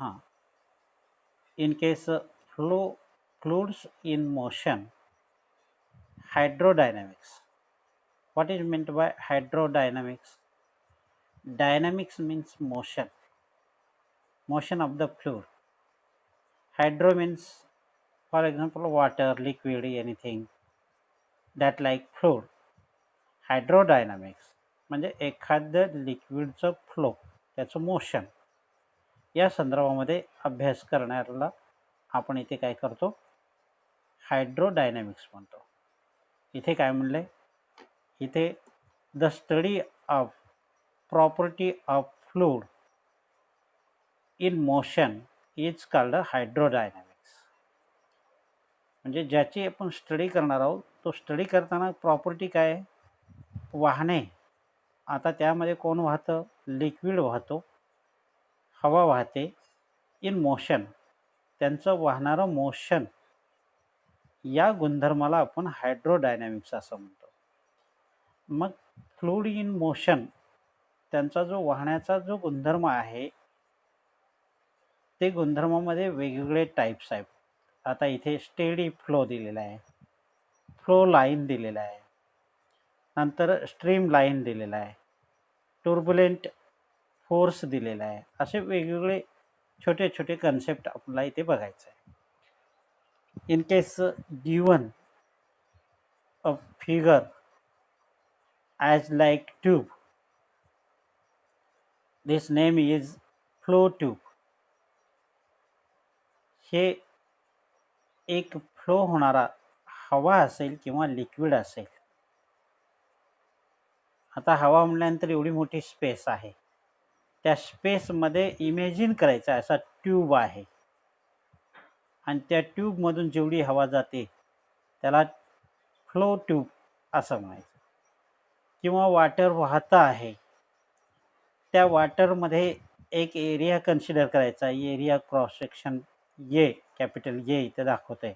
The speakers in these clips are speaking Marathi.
हां. In case fluids in motion, hydrodynamics. What is meant by hydrodynamics? Dynamics means motion of the fluid. Hydro means, for example, water, liquid, anything that like fluid. हायड्रोडायनामिक्स म्हणजे एखाद्या लिक्विडचं फ्लो, त्याचं मोशन, या संदर्भामध्ये अभ्यास करण्याला आपण इथे काय करतो, हायड्रोडायनामिक्स म्हणतो. इथे काय म्हणले, इथे the study of property of fluid in motion is called hydrodynamics. म्हणजे ज्याची आपण स्टडी करणार आहोत, तो स्टडी करताना प्रॉपर्टी काय आहे, वाहने. आता त्यामध्ये कोण वाहतं, लिक्विड वाहतो, हवा वाहते, इन मोशन, त्यांचं वाहणारं मोशन, या गुणधर्माला आपण हायड्रोडायनामिक्स असं म्हणतो. मग फ्लूइड इन मोशन, त्यांचा जो वाहण्याचा जो गुणधर्म आहे, ते गुणधर्मामध्ये वेगवेगळे टाईप्स आहेत. आता इथे स्टेडी फ्लो दिलेला आहे, फ्लो लाईन दिलेला आहे, नंतर स्ट्रीम लाईन दिलेला आहे, टुर्बुलेंट फोर्स दिलेला आहे. असे वेगवेगळे छोटे छोटे कन्सेप्ट आपल्याला इथे बघायचं आहे. in case given a figure as like tube, this name is flow tube. हे एक फ्लो होणारा हवा असेल किंवा लिक्विड असेल. आता हवा म्हटल्यानंतर एवढी मोठी स्पेस आहे, त्या स्पेसमध्ये इमेजिन करायचा असा ट्यूब आहे, आणि त्या ट्यूबमधून जेवढी हवा जाते त्याला फ्लो ट्यूब असं म्हणायचं. किंवा वॉटर वाहतं आहे, त्या वॉटरमध्ये एक एरिया कन्सिडर करायचा, area cross section A, capital ए इथे दाखवत आहे,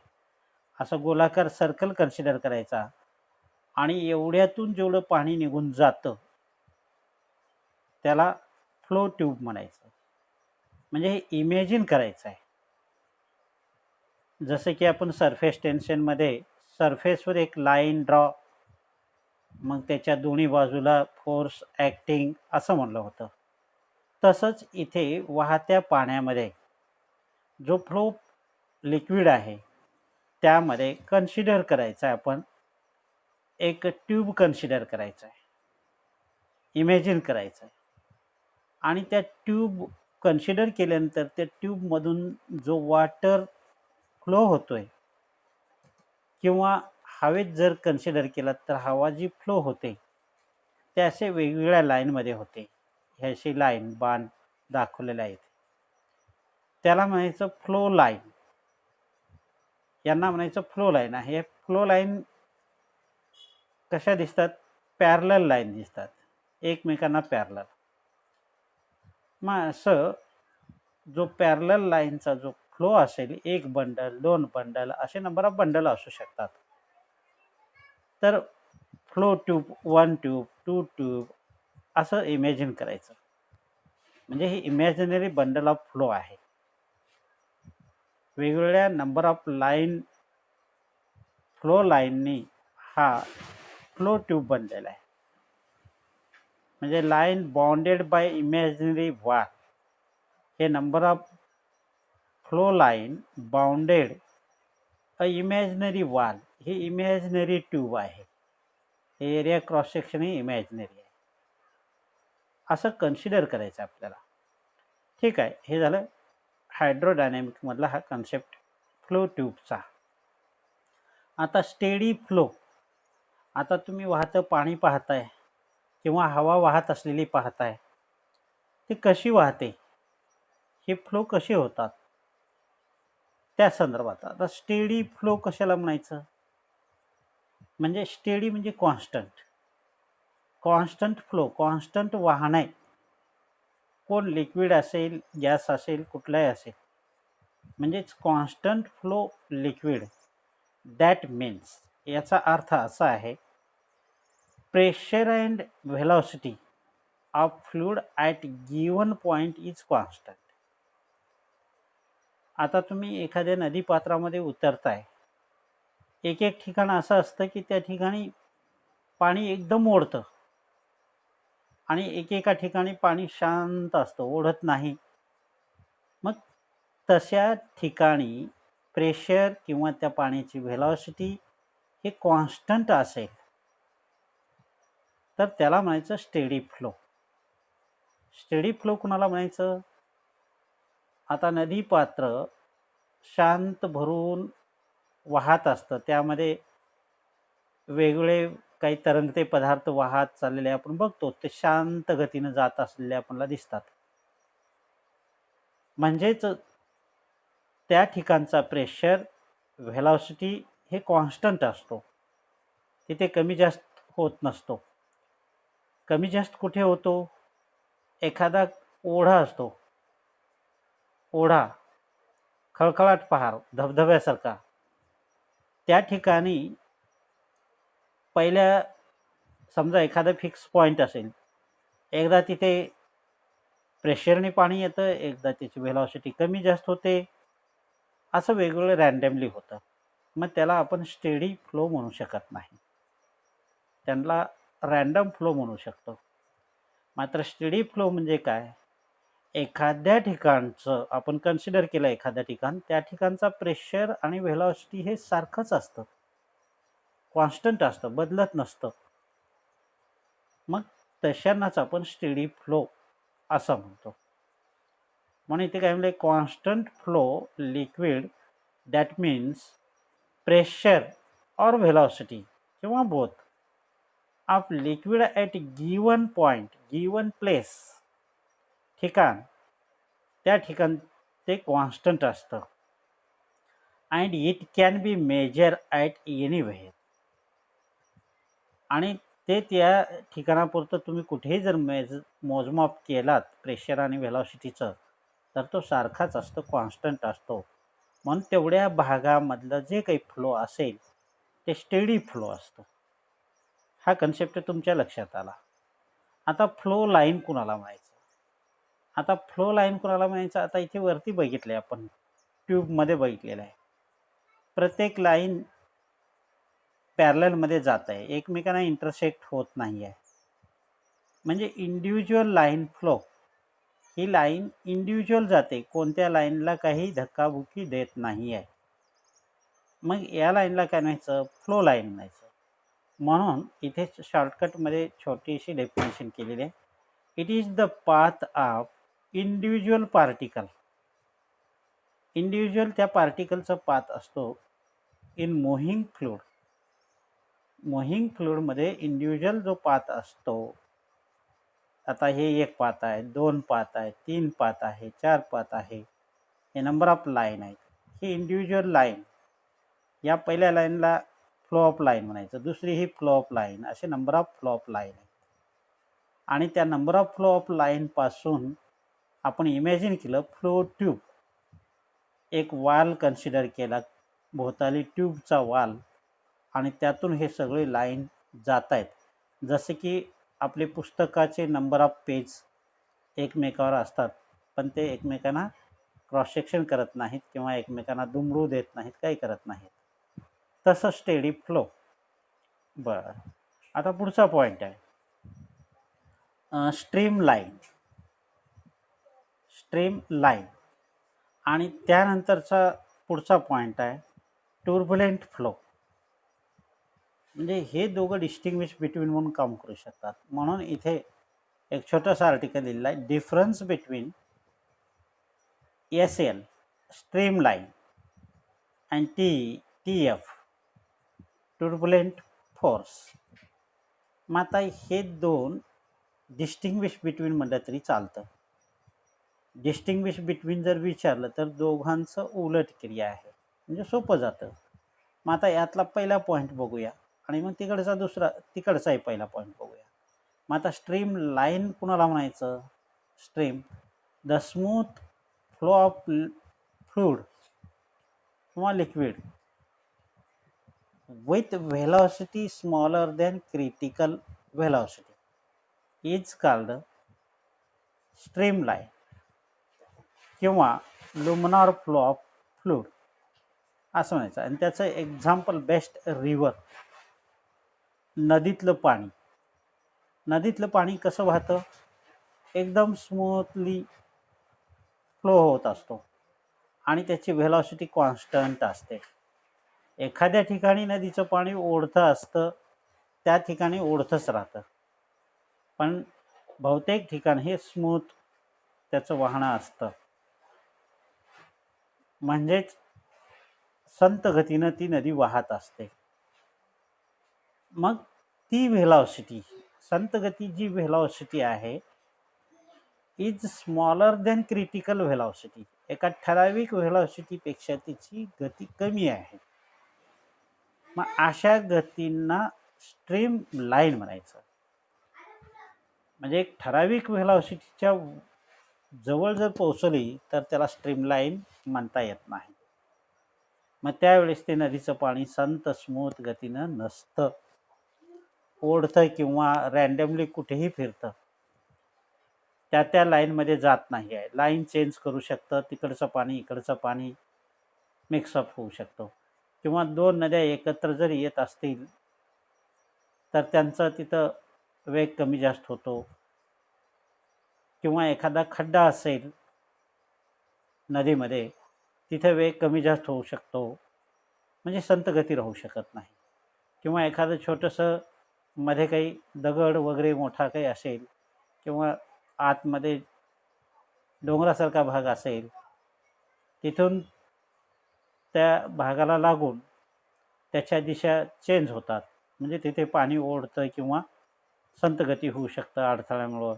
असं गोलाकार सर्कल कन्सिडर करायचा, आणि एवढ्यातून जेवढं पाणी निघून जातं त्याला फ्लो ट्यूब म्हणायचं. म्हणजे हे इमेजिन करायचं आहे. जसं की आपण सरफेस टेन्शनमध्ये सरफेसवर एक लाईन ड्रॉ, मग त्याच्या दोन्ही बाजूला फोर्स ॲक्टिंग असं म्हणलं होतं. तसंच इथे वाहत्या पाण्यामध्ये जो फ्लो लिक्विड आहे त्यामध्ये कन्सिडर करायचं आहे, आपण एक ट्यूब कन्सिडर करायचं आहे, इमेजिन करायचं आहे. आणि त्या ट्यूब कन्सिडर केल्यानंतर त्या ट्यूबमधून जो वॉटर फ्लो होतोय, किंवा हवेत जर कन्सिडर केला तर हवा जी फ्लो होते ते असे वेगवेगळ्या लाईनमध्ये होते. हे अशी लाईन बाण दाखवलेले आहेत, त्याला म्हणायचं फ्लो लाईन. यांना म्हणायचं फ्लो लाईन आहे. फ्लो लाईन कशा दिसतात, पॅरलल लाईन दिसतात, एकमेकांना पॅरलल. मग असं जो पॅरलल लाईनचा जो फ्लो असेल, एक बंडल, दोन बंडल, असे नंबर ऑफ बंडल असू शकतात. तर फ्लो ट्यूब, 1 ट्यूब, 2 ट्यूब असं इमॅजिन करायचं. म्हणजे हे इमॅजिनरी बंडल ऑफ फ्लो आहे. वेगवेगळ्या नंबर ऑफ लाईन, फ्लो लाईननी हा फ्लो ट्यूब बनलेला आहे. म्हणजे line bounded by imaginary wall, हे number of flow line bounded a imaginary wall, हे इमॅजिनरी ट्यूब आहे. हे एरिया क्रॉस सेक्शन ही इमॅजिनरी आहे, असं कन्सिडर करायचं आपल्याला. ठीक आहे, हे झालं हायड्रोडायनॅमिकमधला हा कन्सेप्ट फ्लो ट्यूबचा. आता स्टेडी फ्लो. आता तुम्ही वाहतं पाणी पाहताय किंवा हवा वाहत असलेली पाहताय, ती कशी वाहते, हे फ्लो कसे होतात, त्या संदर्भात. आता स्टेडी फ्लो कशाला म्हणायचं, म्हणजे स्टेडी म्हणजे कॉन्स्टंट, कॉन्स्टंट फ्लो, कॉन्स्टंट वाहन आहे. कोण लिक्विड असेल, गॅस असेल, कुठलाही असेल, म्हणजेच constant flow liquid. That means, याचा अर्थ असा आहे, pressure and velocity of fluid at given point is constant. आता तुम्ही एखाद्या नदीपात्रामध्ये उतरताय, एक एक ठिकाण असं असतं की त्या ठिकाणी पाणी एकदम ओढतं आणि एकेका ठिकाणी पाणी शांत असतं, ओढत नाही. मग तशा ठिकाणी प्रेशर किंवा त्या पाण्याची व्हेलॉसिटी हे कॉन्स्टंट असेल तर त्याला म्हणायचं स्टेडी फ्लो. स्टेडी फ्लो कुणाला म्हणायचं? आता नदी पात्र शांत भरून वाहत असतं, त्यामध्ये वेगळे काही तरंगते पदार्थ वाहत चाललेले आपण बघतो, ते शांत गतीनं जात असलेले आपल्याला दिसतात. म्हणजेच त्या ठिकाणचा प्रेशर, व्हेलॉसिटी हे कॉन्स्टंट असतो, तिथे कमी जास्त होत नसतो. कमी जास्त कुठे होतो? एखादा ओढा असतो, ओढा, खळखळाट पहार धबधब्यासारखा, त्या ठिकाणी पहिल्या समजा एखादा फिक्स पॉईंट असेल, एकदा तिथे प्रेशरने पाणी येतं, एकदा त्याची व्हेलॉसिटी कमी जास्त होते, असं वेगवेगळं रँडमली होतं. मग त्याला आपण स्टेडी फ्लो म्हणू शकत नाही, त्यांना रँडम फ्लो म्हणू शकतो. मात्र स्टेडी फ्लो म्हणजे काय? एखाद्या ठिकाणचं आपण कन्सिडर केलं, एखाद्या ठिकाण, त्या ठिकाणचा प्रेशर आणि व्हेलॉसिटी हे सारखंच असतं, कॉन्स्टंट असतं, बदलत नसतं. मग तशांनाच आपण स्टेडी फ्लो असं म्हणतो. म्हणून इथे काय म्हणजे constant flow liquid, that means pressure और व्हेलॉसिटी किंवा both of liquid at given point, given place, ठिकाण, त्या ठिकाण ते कॉन्स्टंट असतं. And it can be measure at anywhere, आणि ते त्या ठिकाणापुरतं तुम्ही कुठेही जर मोजमाप केलात प्रेशर आणि व्हेलॉसिटीचं, तर तो सारखाच असतो, कॉन्स्टंट असतो. म्हणून तेवढ्या भागामधलं जे काही फ्लो असेल ते स्टेडी फ्लो असतो. हा कन्सेप्ट तुमच्या लक्षात आला. आता फ्लो लाईन कुणाला म्हणायचं? आता फ्लो लाईन कुणाला म्हणायचं? आता इथे वरती बघितले आपण, ट्यूबमध्ये बघितलेलं आहे, प्रत्येक लाईन पॅरललमध्ये जात आहे, एकमेकांना इंटरसेक्ट होत नाही आहे. म्हणजे इंडिव्हिज्युअल लाईन फ्लो, ही लाईन इंडिव्हिज्युअल जाते, कोणत्या लाईनला काही धक्काबुक्की देत नाही आहे. मग या लाईनला काय म्हणायचं? फ्लो लाईन म्हणायचं. म्हणून इथे शॉर्टकटमध्ये छोटीशी डेफिनेशन केलेली आहे. It is the path of individual particle. Individual त्या पार्टिकलचा पाथ असतो इन मोव्हिंग फ्लुइड. मोव्हिंग फ्लुइडमध्ये इंडिव्हिज्युअल जो पाथ असतो, आता हे एक पाथ आहे, 2 पाथ आहे, 3 पाथ आहे, 4 पाथ आहे, हे नंबर ऑफ लाईन आहेत. ही इंडिव्हिज्युअल लाईन, या पहिल्या लाईनला फ्लो ऑफ लाईन म्हणायचं, दुसरी ही फ्लो ऑफ लाईन, असे number of flow of line आहेत. आणि त्या नंबर ऑफ फ्लो ऑफ लाईनपासून आपण इमॅजिन केलं फ्लो ट्यूब, एक वाल कन्सिडर केला, भोवताली ट्यूबचा वाल, आणि त्यातून हे सगळे लाईन जात आहेत. जसे की आपले पुस्तकाचे नंबर ऑफ पेज एकमेकावर असतात, पण ते एकमेकांना क्रॉस सेक्शन करत नाहीत किंवा एकमेकांना दुमडू देत नाहीत, काही करत नाहीत. तसं स्टेडी फ्लो. बरं, आता पुढचा पॉईंट आहे स्ट्रीम लाईन. Stream line. आणि त्यानंतरचा पुढचा पॉईंट आहे टुर्बुलेंट फ्लो. म्हणजे हे दोघं डिस्टिंग्विश बिटवीन म्हणून काम करू शकतात. म्हणून इथे एक छोटासा आर्टिकल लिहिलेला आहे, difference between SL stream line and TF turbulent force. मग आता हे दोन डिस्टिंग्विश बिटवीन म्हटलं तरी चालतं. डिस्टिंग्विश बिटवीन जर विचारलं तर दोघांचं उलट क्रिया आहे, म्हणजे सोपं जातं. मग आता यातला पहिला पॉईंट बघूया आणि मग तिकडचाही पहिला पॉईंट बघूया. मग आता स्ट्रीम लाईन कुणाला म्हणायचं? Stream, the smooth flow of fluid किंवा liquid with velocity smaller than critical velocity is called streamline किंवा luminar flow of फ्लूड असं म्हणायचं. आणि त्याचं एक्झाम्पल बेस्ट रिव्हर, नदीतलं पाणी. नदीतलं पाणी कसं वाहतं? एकदम स्मूथली फ्लो होत असतो आणि त्याची व्हेलॉसिटी कॉन्स्टंट असते. एखाद्या ठिकाणी नदीचं पाणी ओढतं असतं, त्या ठिकाणी ओढतंच राहतं, पण बहुतेक ठिकाण हे स्मूथ त्याचं वाहनं असतं. म्हणजेच संत गतीनं ती नदी वाहत असते. मग ती व्हेलॉसिटी, संत गती जी व्हेलॉसिटी आहे, is smaller than critical velocity. एका ठराविक व्हेलॉसिटीपेक्षा तिची गती कमी आहे. मग अशा गतींना स्ट्रीम लाईन म्हणायचं. म्हणजे एक ठराविक व्हेलॉसिटीच्या जवळ जर पोहोचली तर त्याला स्ट्रीम लाईन म्हणता येत नाही. मग त्यावेळेस ते नदीचं पाणी संत स्मूथ गतीनं नसतं, ओढतं किंवा रॅन्डमली कुठेही फिरतं, त्या लाईनमध्ये जात नाही आहे. लाईन चेंज करू शकतं, तिकडचं पाणी इकडचं पाणी मिक्सअप होऊ शकतो. किंवा दोन नद्या एकत्र जर येत असतील तर त्यांचा तिथं वेग कमी जास्त होतो. किंवा एखादा खड्डा असेल नदीमध्ये, तिथे वेग कमी जास्त होऊ शकतो, म्हणजे संत गती राहू शकत नाही. किंवा एखादं छोटंसं मध्ये काही दगड वगैरे मोठा काही असेल किंवा आतमध्ये डोंगरासारखा भाग असेल, तिथून त्या भागाला लागून त्याच्या दिशा चेंज होतात, म्हणजे तिथे पाणी ओढतं किंवा संत गती होऊ शकतं अडथळ्यामुळं.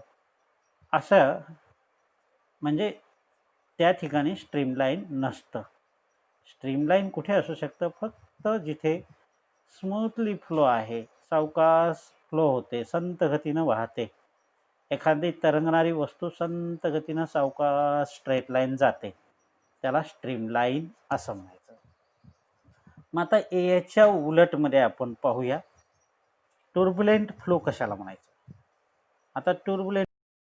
असं म्हणजे त्या ठिकाणी स्ट्रीमलाईन नसतं. स्ट्रीमलाईन कुठे असू शकतं? फक्त जिथे स्मूथली फ्लो आहे, सावकाश फ्लो होते, संत गतीनं वाहते. एखादी तरंगणारी वस्तू संत गतीनं सावकाश स्ट्रेट लाईन जाते, त्याला स्ट्रीमलाईन असं म्हणायचं. मग आता याच्या उलटमध्ये आपण पाहूया टुर्बुलेंट फ्लो कशाला म्हणायचं. आता टुर्बुलेंट